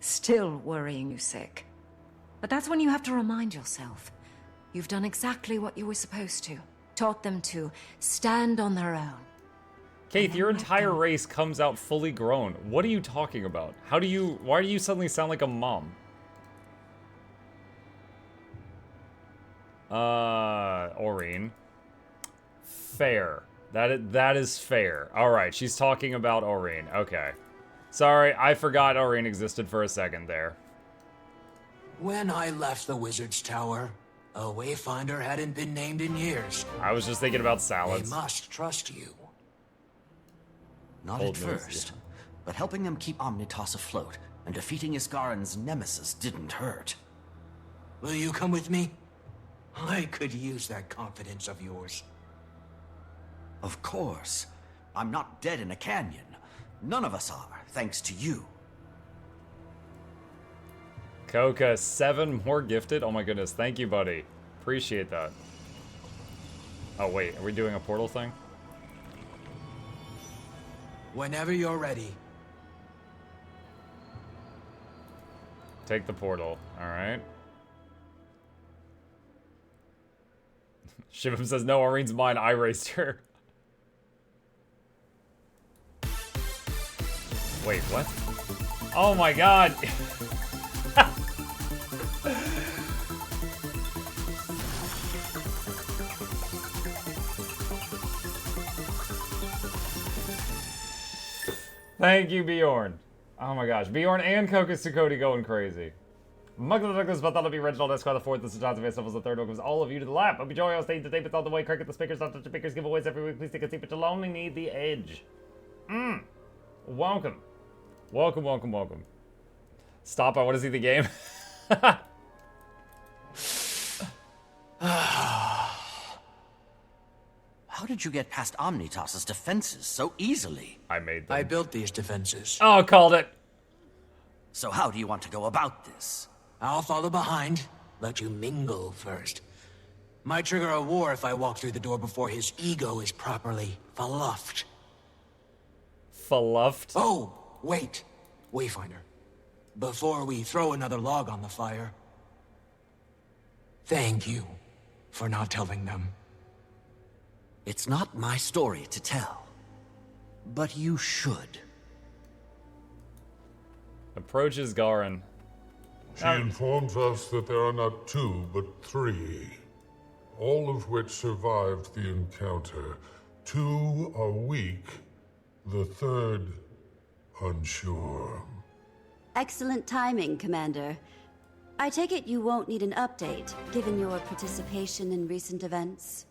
Still worrying you sick. But that's when you have to remind yourself. You've done exactly what you were supposed to. Taught them to stand on their own. Keith, your entire race comes out fully grown. What are you talking about? Why do you suddenly sound like a mom? Aurene. Fair. That is fair. Alright, she's talking about Aurene. Okay. Sorry, I forgot Aurene existed for a second there. When I left the Wizard's Tower, a Wayfinder hadn't been named in years. I was just thinking about salads. They must trust you. Not at first, but helping them keep Omnitas afloat and defeating Iskaran's nemesis didn't hurt. Will you come with me? I could use that confidence of yours. Of course. I'm not dead in a canyon. None of us are, thanks to you. Coca, 7 more gifted? Oh my goodness, thank you, buddy. Appreciate that. Oh wait, are we doing a portal thing? Whenever you're ready. Take the portal, alright. Shivim says, no, Aurene's mine, I raised her. Wait, what? Oh my god! Thank you, Bjorn. Oh my gosh. Bjorn and Kokus Sukoti going crazy. Mukluk Douglas, Bartholomew, Reginald Esquire the Fourth, this is Johnson Vance was the third. Welcomes all of you to the lap. I'll be joyous staying today, but all the way. Cricket the speakers, not touch the speakers, giveaways every week. Please take a seat, but you'll only need the edge. Welcome. Welcome, welcome, welcome. Stop, I want to see the game. How did you get past Omnitas's defenses so easily? I made them. I built these defenses. Oh, called it. So how do you want to go about this? I'll follow behind. Let you mingle first. Might trigger a war if I walk through the door before his ego is properly fluffed. Fluffed? Oh, wait. Wayfinder. Before we throw another log on the fire, thank you for not telling them. It's not my story to tell, but you should. Approaches Garin. She informs us that there are not 2, but 3, all of which survived the encounter. 2 are weak, the third unsure. Excellent timing, Commander. I take it you won't need an update, given your participation in recent events?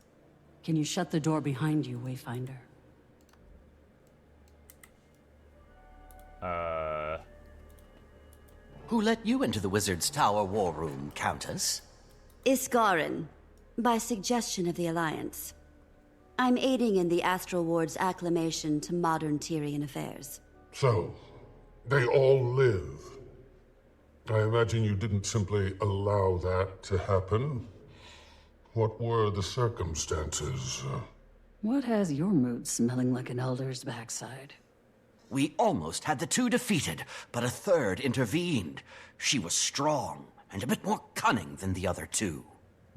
Can you shut the door behind you, Wayfinder? Who let you into the Wizard's Tower war room, Countess? Iskaran, by suggestion of the Alliance. I'm aiding in the Astral Ward's acclamation to modern Tyrian affairs. So, they all live. I imagine you didn't simply allow that to happen. What were the circumstances? What has your mood smelling like an elder's backside? We almost had the 2 defeated, but a third intervened. She was strong and a bit more cunning than the other 2.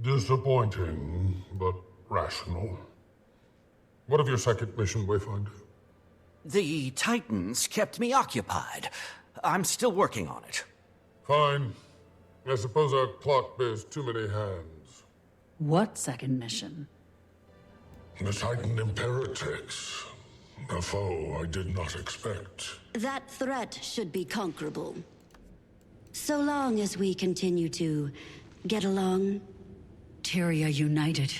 Disappointing, but rational. What of your second mission, Wayfinder? The Titans kept me occupied. I'm still working on it. Fine. I suppose our clock bears too many hands. What second mission? The Titan Imperatrix. A foe I did not expect. That threat should be conquerable. So long as we continue to get along. Tyria united.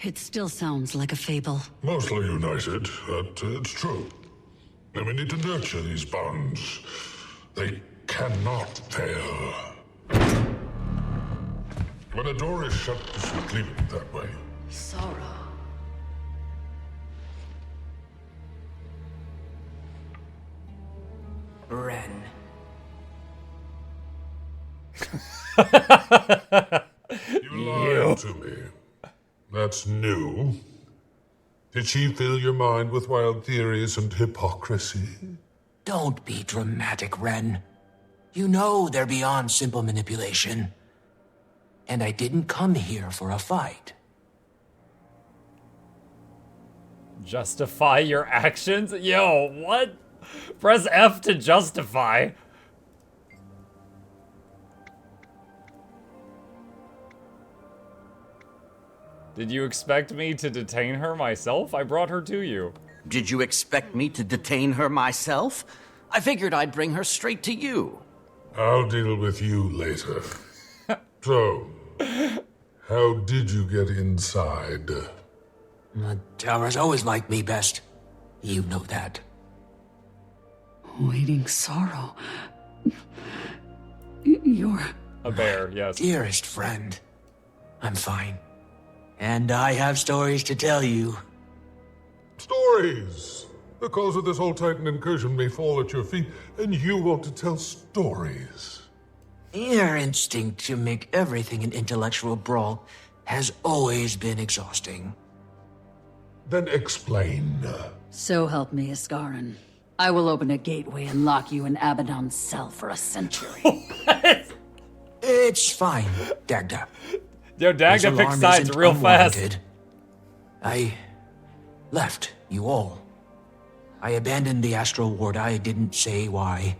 It still sounds like a fable. Mostly united, but it's true. And we need to nurture these bonds. They cannot fail. When a door is shut, you should leave it that way. Sorrow. Ren. You lied to me. That's new. Did she fill your mind with wild theories and hypocrisy? Don't be dramatic, Ren. You know they're beyond simple manipulation. And I didn't come here for a fight. Justify your actions? Yo, what? Press F to justify. Did you expect me to detain her myself? I brought her to you. Did you expect me to detain her myself? I figured I'd bring her straight to you. I'll deal with you later. So, how did you get inside? The Towers always liked me best. You know that. Waiting sorrow. You're... A bear, yes. Dearest friend, I'm fine. And I have stories to tell you. Stories! The cause of this whole Titan incursion may fall at your feet, and you want to tell stories. Your instinct to make everything an intellectual brawl has always been exhausting. Then explain. So help me, Iskarin. I will open a gateway and lock you in Abaddon's cell for a century. It's fine, Dagda. Yo, This Dagda picks alarm sides isn't real fast. unwarranted. I left you all. I abandoned the Astral Ward. I didn't say why.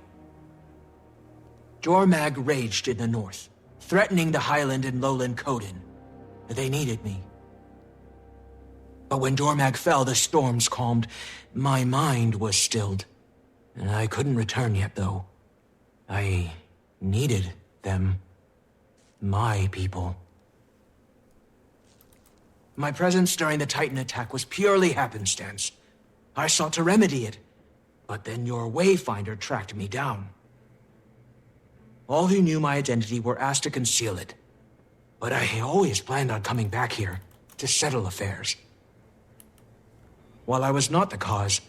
Jormag raged in the north, threatening the Highland and Lowland Coden. They needed me. But when Jormag fell, the storms calmed. My mind was stilled. And I couldn't return yet, though. I needed them. My people. My presence during the Titan attack was purely happenstance. I sought to remedy it, but then your Wayfinder tracked me down. All who knew my identity were asked to conceal it, but I always planned on coming back here to settle affairs. While I was not the cause,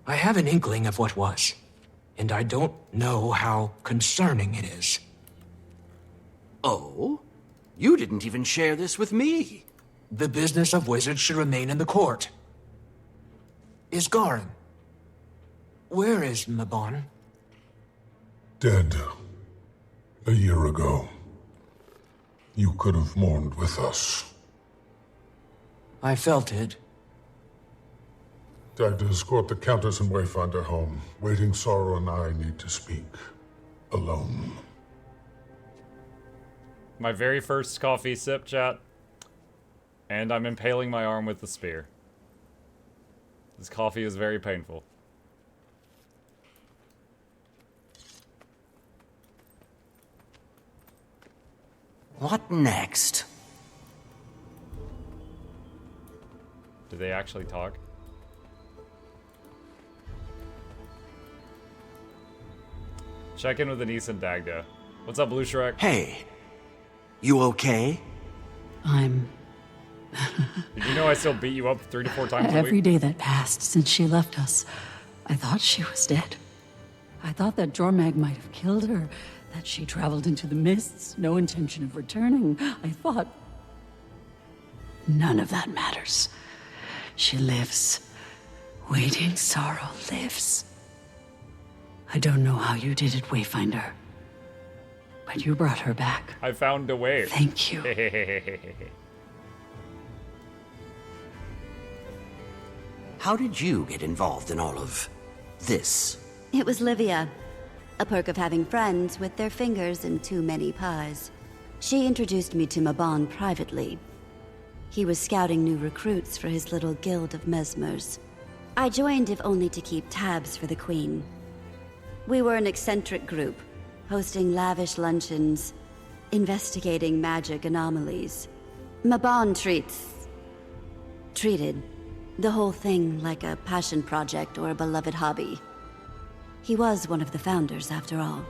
I have an inkling of what was, and I don't know how concerning it is. Oh? You didn't even share this with me. The business of wizards should remain in the court. Isgarin. Where is Mabon? Dead. A year ago. You could have mourned with us. I felt it. Dagda, escort the Countess and Wayfinder home. Waiting Sorrow and I need to speak. Alone. My very first coffee sip, chat. And I'm impaling my arm with the spear. This coffee is very painful. What next? Do they actually talk? Check in with Anise and Dagda. What's up, Blue Shrek? Hey, you okay? I'm... Did you know I still beat you up 3 to 4 times a Every week? day that passed since she left us, I thought she was dead. I thought that Jormag might have killed her, that she traveled into the mists, no intention of returning. I thought... None of that matters. She lives. Waiting Sorrow lives. I don't know how you did it, Wayfinder. But you brought her back. I found a way. Thank you. How did you get involved in all of this? It was Livia. A perk of having friends with their fingers in too many pies. She introduced me to Mabon privately. He was scouting new recruits for his little guild of mesmers. I joined if only to keep tabs for the Queen. We were an eccentric group, hosting lavish luncheons, investigating magic anomalies. Mabon treated the whole thing like a passion project or a beloved hobby. He was one of the founders, after all.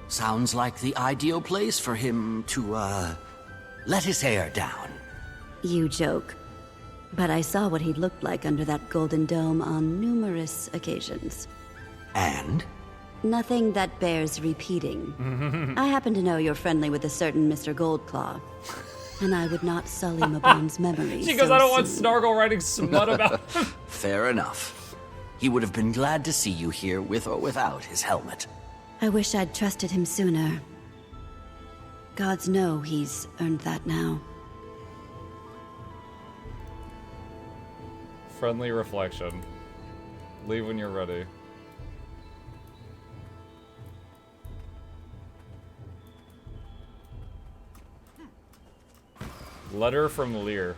Sounds like the ideal place for him to, let his hair down. You joke. But I saw what he looked like under that golden dome on numerous occasions. And? Nothing that bears repeating. I happen to know you're friendly with a certain Mr. Goldclaw. And I would not sully Mabon's memory She goes, so I don't want soon. Snargle writing smut about him. Fair enough. He would have been glad to see you here with or without his helmet. I wish I'd trusted him sooner. Gods know he's earned that now. Friendly reflection. Leave when you're ready. Letter from Lear.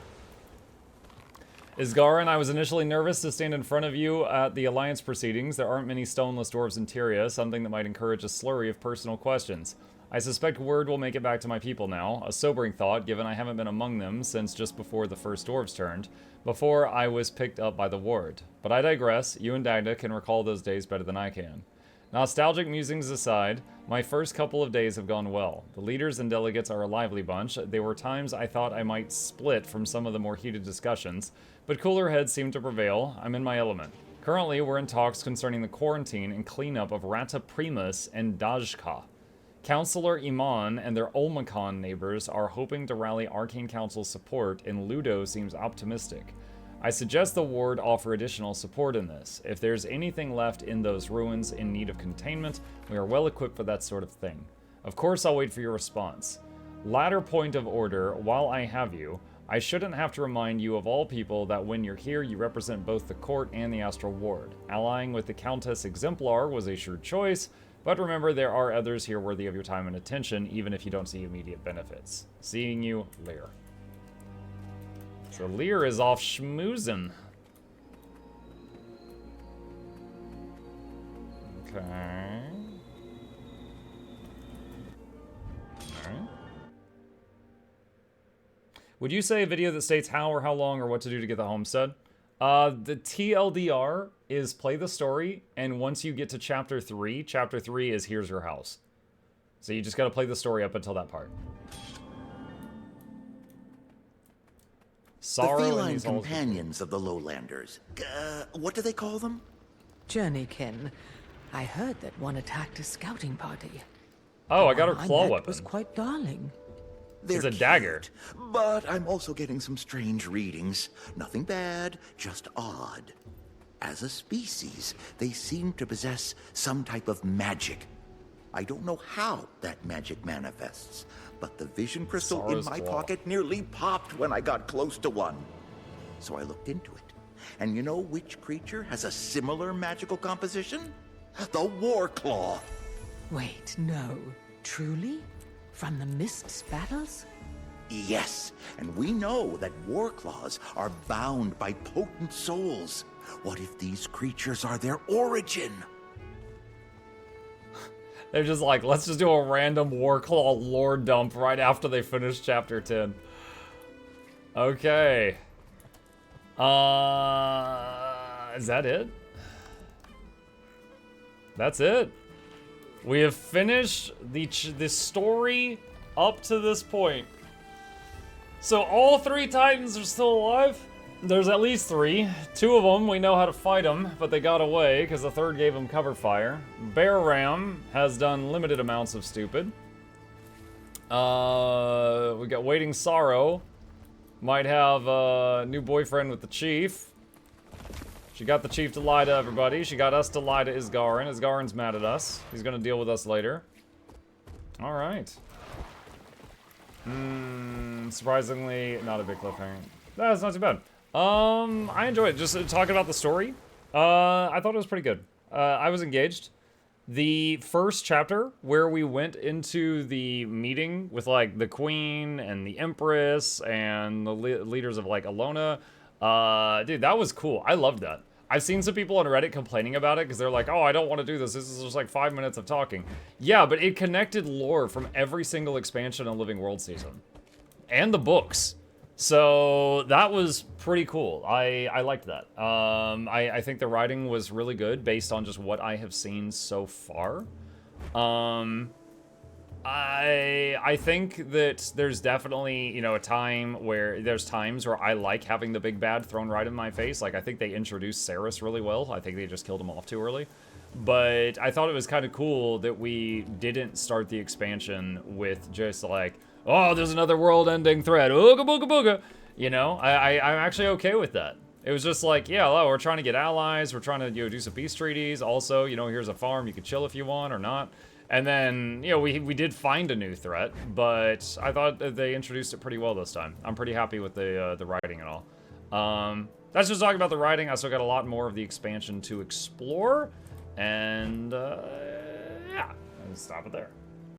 Isgarin, I was initially nervous to stand in front of you at the Alliance proceedings. There aren't many stoneless dwarves in Tyria, something that might encourage a slurry of personal questions. I suspect word will make it back to my people now. A sobering thought, given I haven't been among them since just before the first dwarves turned, before I was picked up by the ward. But I digress. You and Dagda can recall those days better than I can. Nostalgic musings aside, my first couple of days have gone well. The leaders and delegates are a lively bunch. There were times I thought I might split from some of the more heated discussions, but cooler heads seem to prevail. I'm in my element. Currently, we're in talks concerning the quarantine and cleanup of Rata Primus and Dajka. Councillor Iman and their Olmacon neighbors are hoping to rally Arcane Council's support, and Ludo seems optimistic. I suggest the ward offer additional support in this. If there's anything left in those ruins in need of containment, we are well equipped for that sort of thing. Of course, I'll wait for your response. Latter point of order, while I have you, I shouldn't have to remind you of all people that when you're here, you represent both the court and the Astral Ward. Allying with the Countess Exemplar was a shrewd choice, but remember there are others here worthy of your time and attention, even if you don't see immediate benefits. Seeing you, Lear. So Lear is off schmoozin'. Okay. Alright. Would you say a video that states how or how long or what to do to get the homestead? The TLDR is play the story, and once you get to chapter 3 is here's your house. So you just gotta play the story up until that part. The feline companions of the lowlanders. What do they call them? Journeykin. I heard that one attacked a scouting party. Oh, I got her The one claw met weapon. was quite darling. They're It's a dagger. cute, but I'm also getting some strange readings. Nothing bad, just odd. As a species, they seem to possess some type of magic. I don't know how that magic manifests, but the vision crystal Sorrow's in my claw. pocket nearly popped when I got close to one. So I looked into it. And you know which creature has a similar magical composition? The War Claw. Wait, no. Truly? From the Mist's battles? Yes, and we know that war claws are bound by potent souls. What if these creatures are their origin? They're just like, let's just do a random Warclaw lore dump right after they finish chapter 10. Okay. Is that it? That's it. We have finished the story up to this point. So all 3 Titans are still alive? There's at least 3. 2 of them, we know how to fight them, but they got away because the 3rd gave them cover fire. Bear Ram has done limited amounts of stupid. We got Waiting Sorrow. Might have a new boyfriend with the chief. She got the chief to lie to everybody. She got us to lie to Isgarin. Isgarin's mad at us. He's gonna deal with us later. Alright. Surprisingly, not a big cliffhanger. That's not too bad. I enjoyed it. Just talking about the story. I thought it was pretty good. I was engaged. The first chapter, where we went into the meeting with, like, the queen and the empress and the leaders of, like, Alona. Dude, that was cool. I loved that. I've seen some people on Reddit complaining about it because they're like, oh, I don't want to do this. This is just like 5 minutes of talking. Yeah, but it connected lore from every single expansion and Living World season. And the books. So that was pretty cool. I liked that. I think the writing was really good based on just what I have seen so far. I think that there's definitely, you know, there's times where I like having the big bad thrown right in my face. Like, I think they introduced Saris really well. I think they just killed him off too early. But I thought it was kind of cool that we didn't start the expansion with just like, oh, there's another world-ending threat. Ooga booga booga. You know, I'm actually okay with that. It was just like, yeah, well, we're trying to get allies. We're trying to, you know, do some peace treaties. Also, you know, here's a farm. You can chill if you want or not. And then, you know, we did find a new threat, but I thought that they introduced it pretty well this time. I'm pretty happy with the writing and all. That's just talking about the writing. I still got a lot more of the expansion to explore, and yeah, I'll stop it there.